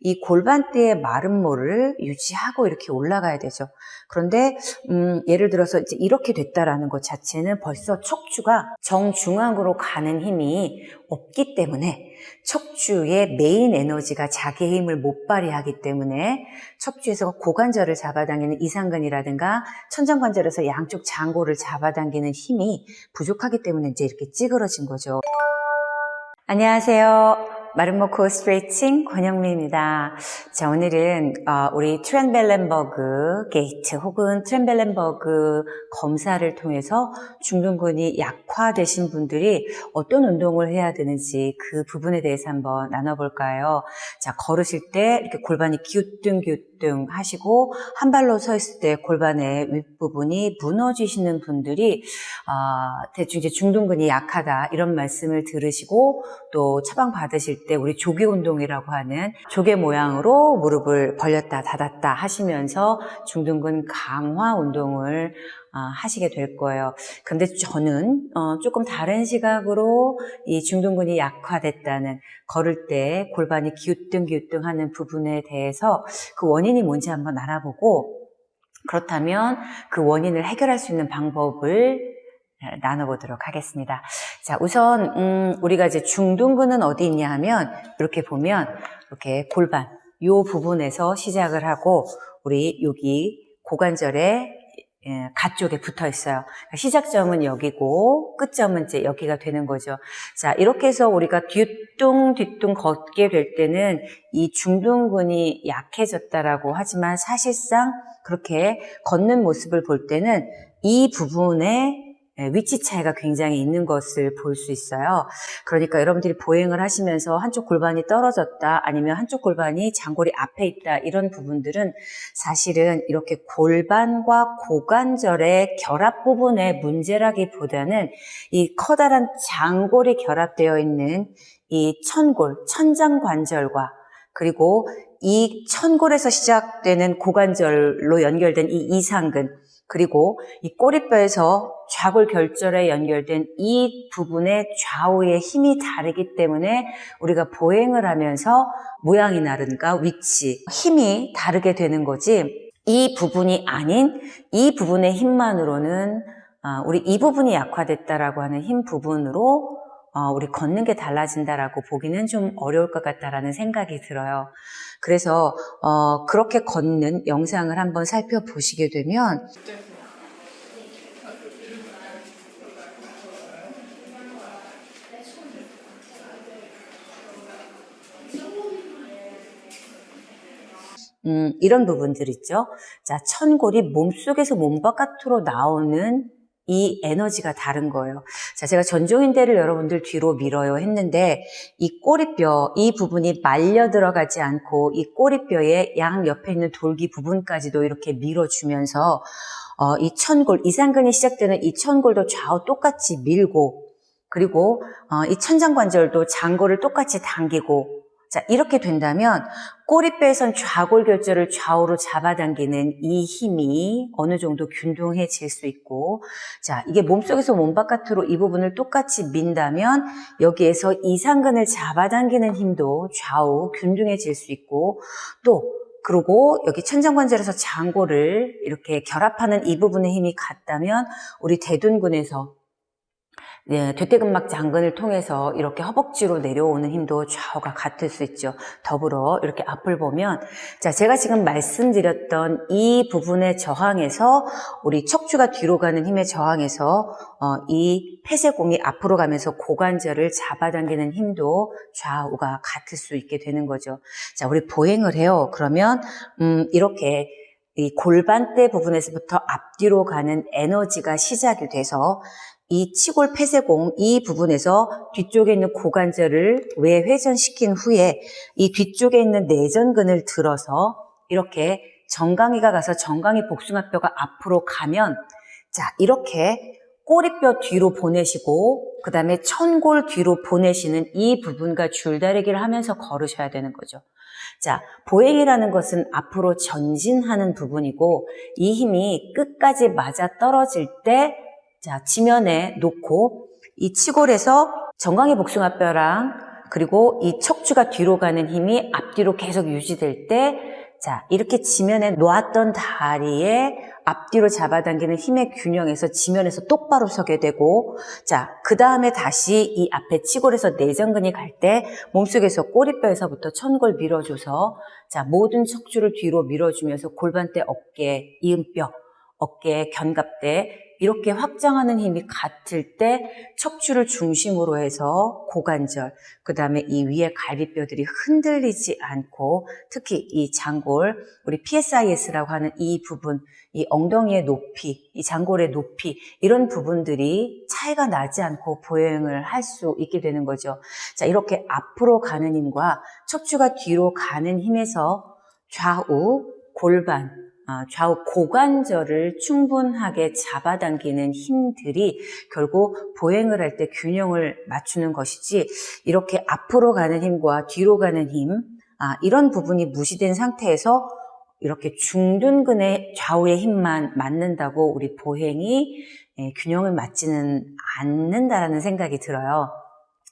이 골반대의 마름모를 유지하고 이렇게 올라가야 되죠. 그런데 예를 들어서 이제 이렇게 됐다라는 것 자체는 벌써 척추가 정중앙으로 가는 힘이 없기 때문에 척추의 메인 에너지가 자기의 힘을 못 발휘하기 때문에 척추에서 고관절을 잡아당기는 이상근이라든가 천장관절에서 양쪽 장골을 잡아당기는 힘이 부족하기 때문에 이제 이렇게 찌그러진 거죠. 안녕하세요. 마름모 코어 스트레칭 권영미입니다. 자, 오늘은 우리 트렌벨렌버그 게이트 혹은 트렌벨렌버그 검사를 통해서 중둔근이 약화되신 분들이 어떤 운동을 해야 되는지 그 부분에 대해서 한번 나눠볼까요? 자, 걸으실 때 이렇게 골반이 기우뚱기우뚱 하시고 한 발로 서 있을 때 골반의 윗부분이 무너지시는 분들이 대충 이제 중둔근이 약하다 이런 말씀을 들으시고 또 처방 받으실 때 우리 조개 운동이라고 하는 조개 모양으로 무릎을 벌렸다 닫았다 하시면서 중둔근 강화 운동을 하시게 될 거예요. 근데 저는 조금 다른 시각으로 이 중둔근이 약화됐다는, 걸을 때 골반이 기우뚱기우뚱 하는 부분에 대해서 그 원인이 뭔지 한번 알아보고, 그렇다면 그 원인을 해결할 수 있는 방법을 나눠보도록 하겠습니다. 자, 우선 우리가 이제 중둔근은 어디 있냐 하면 이렇게 보면 이렇게 골반 요 부분에서 시작을 하고 우리 여기 고관절에 가쪽에 붙어 있어요. 시작점은 여기고 끝점은 이제 여기가 되는 거죠. 자, 이렇게 해서 우리가 뒤뚱뒤뚱 걷게 될 때는 이 중둔근이 약해졌다라고 하지만 사실상 그렇게 걷는 모습을 볼 때는 이 부분에 위치 차이가 굉장히 있는 것을 볼 수 있어요. 그러니까 여러분들이 보행을 하시면서 한쪽 골반이 떨어졌다 아니면 한쪽 골반이 장골이 앞에 있다 이런 부분들은 사실은 이렇게 골반과 고관절의 결합 부분의 문제라기보다는 이 커다란 장골이 결합되어 있는 이 천골, 천장관절과 그리고 이 천골에서 시작되는 고관절로 연결된 이 이상근 그리고 이 꼬리뼈에서 좌골결절에 연결된 이 부분의 좌우의 힘이 다르기 때문에 우리가 보행을 하면서 모양이라든가 위치, 힘이 다르게 되는 거지 이 부분이 아닌 이 부분의 힘만으로는 우리 이 부분이 약화됐다라고 하는 힘 부분으로 우리 걷는 게 달라진다라고 보기는 좀 어려울 것 같다라는 생각이 들어요. 그래서 그렇게 걷는 영상을 한번 살펴보시게 되면 이런 부분들 있죠. 자, 천골이 몸속에서 몸 바깥으로 나오는 이 에너지가 다른 거예요. 자, 제가 전종인대를 여러분들 뒤로 밀어요 했는데 이 꼬리뼈, 이 부분이 말려 들어가지 않고 이 꼬리뼈의 양 옆에 있는 돌기 부분까지도 이렇게 밀어주면서 이 천골, 이상근이 시작되는 이 천골도 좌우 똑같이 밀고 그리고 이 천장관절도 장골을 똑같이 당기고 자, 이렇게 된다면 꼬리뼈에선 좌골결절을 좌우로 잡아당기는 이 힘이 어느 정도 균등해질 수 있고 자, 이게 몸속에서 몸 바깥으로 이 부분을 똑같이 민다면 여기에서 이상근을 잡아당기는 힘도 좌우 균등해질 수 있고 또 그리고 여기 천장관절에서 장골을 이렇게 결합하는 이 부분의 힘이 같다면 우리 대둔근에서 대퇴근막 장근을 통해서 이렇게 허벅지로 내려오는 힘도 좌우가 같을 수 있죠. 더불어 이렇게 앞을 보면 자, 제가 지금 말씀드렸던 이 부분의 저항에서 우리 척추가 뒤로 가는 힘의 저항에서 이 폐쇄공이 앞으로 가면서 고관절을 잡아당기는 힘도 좌우가 같을 수 있게 되는 거죠. 자, 우리 보행을 해요. 그러면 이렇게 이 골반대 부분에서부터 앞뒤로 가는 에너지가 시작이 돼서 이 치골 폐쇄공 이 부분에서 뒤쪽에 있는 고관절을 외회전시킨 후에 이 뒤쪽에 있는 내전근을 들어서 이렇게 정강이가 가서 정강이 복숭아뼈가 앞으로 가면 자, 이렇게 꼬리뼈 뒤로 보내시고 그 다음에 천골 뒤로 보내시는 이 부분과 줄다리기를 하면서 걸으셔야 되는 거죠. 자, 보행이라는 것은 앞으로 전진하는 부분이고 이 힘이 끝까지 맞아 떨어질 때 자, 지면에 놓고 이 치골에서 정강이 복숭아뼈랑 그리고 이 척추가 뒤로 가는 힘이 앞뒤로 계속 유지될 때, 자, 이렇게 지면에 놓았던 다리에 앞뒤로 잡아당기는 힘의 균형에서 지면에서 똑바로 서게 되고, 자, 그 다음에 다시 이 앞에 치골에서 내전근이 갈 때 몸속에서 꼬리뼈에서부터 천골 밀어줘서, 자, 모든 척추를 뒤로 밀어주면서 골반대, 어깨, 이음뼈, 어깨, 견갑대 이렇게 확장하는 힘이 같을 때 척추를 중심으로 해서 고관절, 그 다음에 이 위에 갈비뼈들이 흔들리지 않고 특히 이 장골, 우리 PSIS라고 하는 이 부분, 이 엉덩이의 높이, 이 장골의 높이 이런 부분들이 차이가 나지 않고 보행을 할 수 있게 되는 거죠. 자, 이렇게 앞으로 가는 힘과 척추가 뒤로 가는 힘에서 좌우 골반, 좌우 고관절을 충분하게 잡아당기는 힘들이 결국 보행을 할 때 균형을 맞추는 것이지, 이렇게 앞으로 가는 힘과 뒤로 가는 힘, 이런 부분이 무시된 상태에서 이렇게 중둔근의 좌우의 힘만 맞는다고 우리 보행이 균형을 맞지는 않는다라는 생각이 들어요.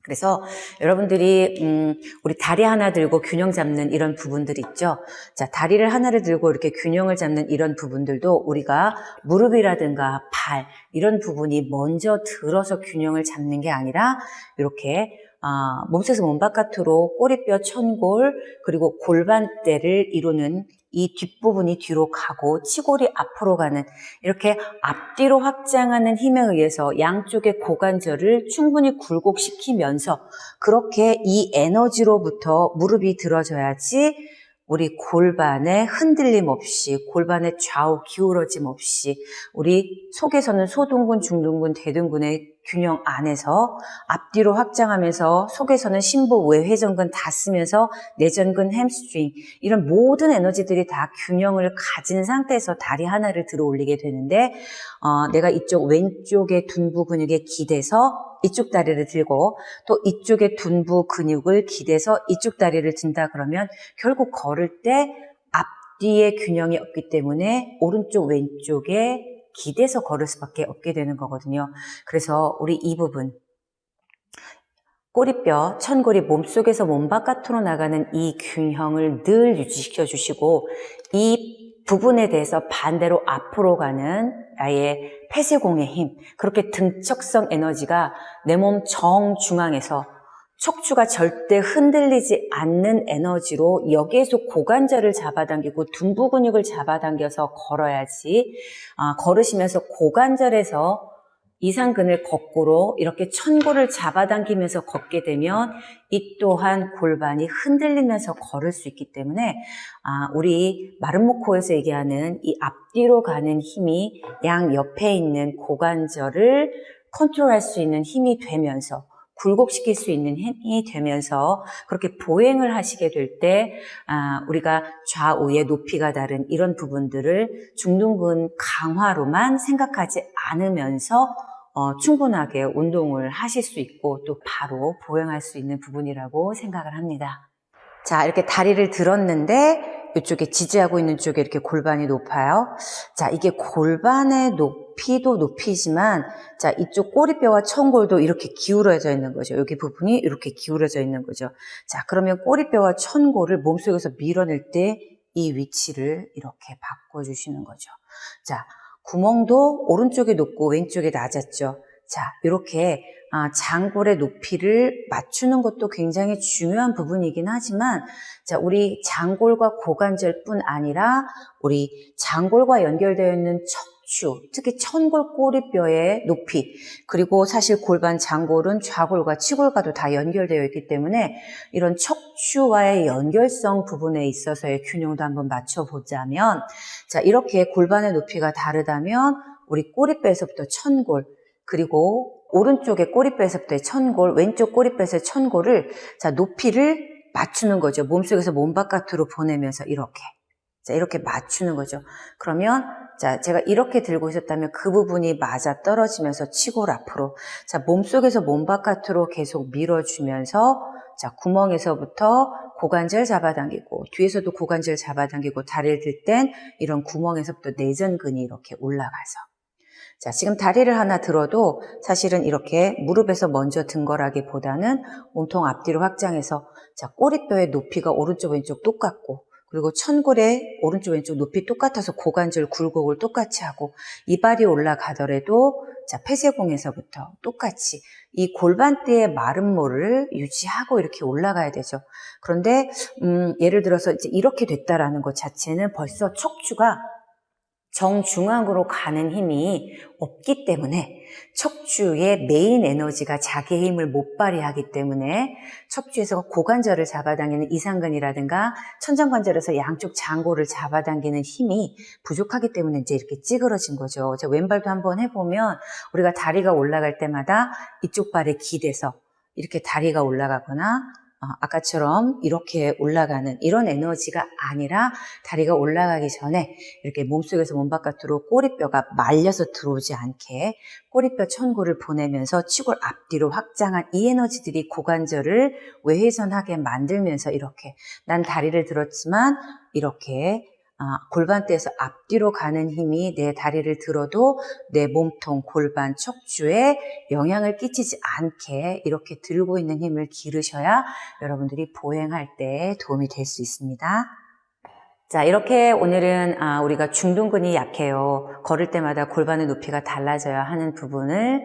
그래서 여러분들이 우리 다리 하나 들고 균형 잡는 이런 부분들 있죠. 자, 다리를 하나를 들고 이렇게 균형을 잡는 이런 부분들도 우리가 무릎이라든가 발 이런 부분이 먼저 들어서 균형을 잡는 게 아니라 이렇게 몸속에서 몸 바깥으로 꼬리뼈, 천골 그리고 골반대를 이루는 이 뒷부분이 뒤로 가고 치골이 앞으로 가는 이렇게 앞뒤로 확장하는 힘에 의해서 양쪽의 고관절을 충분히 굴곡시키면서 그렇게 이 에너지로부터 무릎이 들어져야지 우리 골반에 흔들림 없이, 골반의 좌우 기울어짐 없이 우리 속에서는 소둔근, 중둔근, 대둔근의 균형 안에서 앞뒤로 확장하면서 속에서는 심부, 외회전근 다 쓰면서 내전근, 햄스트링 이런 모든 에너지들이 다 균형을 가진 상태에서 다리 하나를 들어 올리게 되는데 내가 이쪽 왼쪽의 둔부 근육에 기대서 이쪽 다리를 들고 또 이쪽의 둔부 근육을 기대서 이쪽 다리를 든다 그러면 결국 걸을 때 앞뒤의 균형이 없기 때문에 오른쪽 왼쪽에 기대서 걸을 수밖에 없게 되는 거거든요. 그래서 우리 이 부분 꼬리뼈, 천골이 몸속에서 몸 바깥으로 나가는 이 균형을 늘 유지시켜 주시고 이 부분에 대해서 반대로 앞으로 가는 나의 폐쇄공의 힘, 그렇게 등척성 에너지가 내 몸 정중앙에서 척추가 절대 흔들리지 않는 에너지로 여기에서 고관절을 잡아당기고 둔부 근육을 잡아당겨서 걸어야지 걸으시면서 고관절에서 이상근을 거꾸로 이렇게 천골을 잡아당기면서 걷게 되면 이 또한 골반이 흔들리면서 걸을 수 있기 때문에 우리 마름모코에서 얘기하는 이 앞뒤로 가는 힘이 양 옆에 있는 고관절을 컨트롤할 수 있는 힘이 되면서 굴곡시킬 수 있는 힘이 되면서 그렇게 보행을 하시게 될 때 우리가 좌우의 높이가 다른 이런 부분들을 중둔근 강화로만 생각하지 않으면서 충분하게 운동을 하실 수 있고 또 바로 보행할 수 있는 부분이라고 생각을 합니다. 자, 이렇게 다리를 들었는데 이쪽에 지지하고 있는 쪽에 이렇게 골반이 높아요. 자, 이게 골반의 높이도 높이지만 자, 이쪽 꼬리뼈와 천골도 이렇게 기울어져 있는 거죠. 여기 부분이 이렇게 기울어져 있는 거죠. 자, 그러면 꼬리뼈와 천골을 몸속에서 밀어낼 때 이 위치를 이렇게 바꿔주시는 거죠. 자, 구멍도 오른쪽에 높고 왼쪽에 낮았죠. 자, 이렇게 장골의 높이를 맞추는 것도 굉장히 중요한 부분이긴 하지만 자, 우리 장골과 고관절뿐 아니라 우리 장골과 연결되어 있는 척추, 특히 천골 꼬리뼈의 높이, 그리고 사실 골반 장골은 좌골과 치골과도 다 연결되어 있기 때문에 이런 척추와의 연결성 부분에 있어서의 균형도 한번 맞춰보자면 자, 이렇게 골반의 높이가 다르다면 우리 꼬리뼈에서부터 천골, 그리고 오른쪽의 꼬리뼈에서부터의 천골, 왼쪽 꼬리뼈에서의 천골을 자, 높이를 맞추는 거죠. 몸속에서 몸 바깥으로 보내면서 이렇게. 자, 이렇게 맞추는 거죠. 그러면 자, 제가 이렇게 들고 있었다면 그 부분이 맞아 떨어지면서 치골 앞으로. 자, 몸속에서 몸 바깥으로 계속 밀어주면서 자, 구멍에서부터 고관절 잡아당기고 뒤에서도 고관절 잡아당기고 다리를 들 땐 이런 구멍에서부터 내전근이 이렇게 올라가서 자, 지금 다리를 하나 들어도 사실은 이렇게 무릎에서 먼저 든 거라기보다는 몸통 앞뒤로 확장해서 자, 꼬리뼈의 높이가 오른쪽 왼쪽 똑같고 그리고 천골의 오른쪽 왼쪽 높이 똑같아서 고관절 굴곡을 똑같이 하고 이발이 올라가더라도 자, 폐쇄공에서부터 똑같이 이 골반대의 마름모를 유지하고 이렇게 올라가야 되죠. 그런데 예를 들어서 이제 이렇게 됐다라는 것 자체는 벌써 척추가 정중앙으로 가는 힘이 없기 때문에 척추의 메인 에너지가 자기의 힘을 못 발휘하기 때문에 척추에서 고관절을 잡아당기는 이상근이라든가 천정관절에서 양쪽 장골을 잡아당기는 힘이 부족하기 때문에 이제 이렇게 찌그러진 거죠. 자, 왼발도 한번 해보면 우리가 다리가 올라갈 때마다 이쪽 발에 기대서 이렇게 다리가 올라가거나 아까처럼 이렇게 올라가는 이런 에너지가 아니라 다리가 올라가기 전에 이렇게 몸속에서 몸 바깥으로 꼬리뼈가 말려서 들어오지 않게 꼬리뼈 천골을 보내면서 치골 앞뒤로 확장한 이 에너지들이 고관절을 외회전하게 만들면서 이렇게 난 다리를 들었지만 이렇게 골반대에서 앞뒤로 가는 힘이 내 다리를 들어도 내 몸통, 골반, 척추에 영향을 끼치지 않게 이렇게 들고 있는 힘을 기르셔야 여러분들이 보행할 때 도움이 될 수 있습니다. 자, 이렇게 오늘은 우리가 중둔근이 약해요. 걸을 때마다 골반의 높이가 달라져야 하는 부분을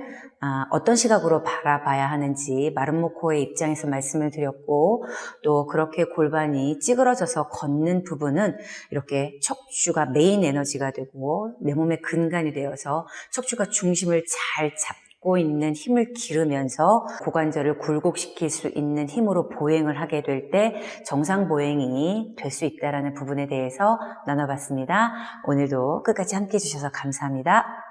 어떤 시각으로 바라봐야 하는지 마름모코의 입장에서 말씀을 드렸고 또 그렇게 골반이 찌그러져서 걷는 부분은 이렇게 척추가 메인 에너지가 되고 내 몸의 근간이 되어서 척추가 중심을 잘 잡고 있는 힘을 기르면서 고관절을 굴곡시킬 수 있는 힘으로 보행을 하게 될 때 정상 보행이 될 수 있다는 부분에 대해서 나눠봤습니다. 오늘도 끝까지 함께 해주셔서 감사합니다.